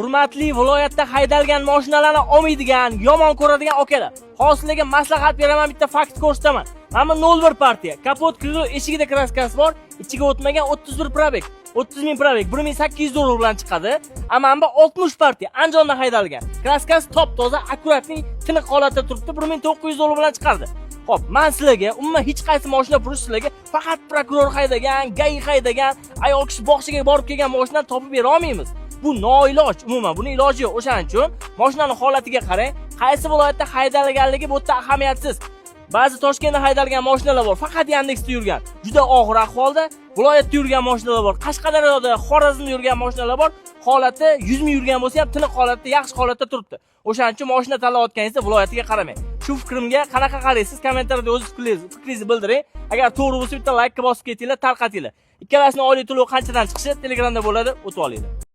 Hurmatli viloyatda haydalgan mashinalarni olmaydigan, yomon ko'radigan akalar, hozirlarga maslahat beraman, bitta fakt ko'rsataman. Mana 01 partiya, kapot kirilu eshigida kraskasi bor, ichiga o'tmagan 31 probek, 30 ming probek, 1800 dollar bilan chiqadi. Amamba 60 partiya, Andijonda haydalgan. Kraskasi top-toza, akkuratning tiniq holatda turibdi, 1900 dollar bilan chiqardi. Xo'p, men sizlarga umuman hech qaysi mashina purish sizlarga faqat prokuror haydagan, GAI haydagan, ayol kishi bog'chaga borib kelgan mashinani topib bera olmaymiz. Bu noiloj, umuman buni iloji yo'q. O'shaning uchun mashinaning holatiga qarang, qaysi viloyatda haydalganligi bu yerda ahamiyatsiz. Ba'zi Toshkentda haydalgan mashinalar bor, faqat Yandexda yurgan, juda og'ir ahvolda. Viloyatda yurgan mashinalar bor, Qashqadaryoda, Xorazmda yurgan mashinalar bor, holati 100 ming yurgan bo'lsa ham tiniq holatda, yaxshi holatda turibdi. O'shaning uchun mashina tanlayotganingizda viloyatiga qaramang. Shu fikrimga qanaqa qaraysiz? Kommentariyada o'z fikringizni bildiring. Agar to'g'ri bo'lsa bitta like bosib ketinglar, tarqatinglar. Ikkalasining oylik to'lovi qanchadan chiqishi Telegramda bo'ladi, o'tib olinglar.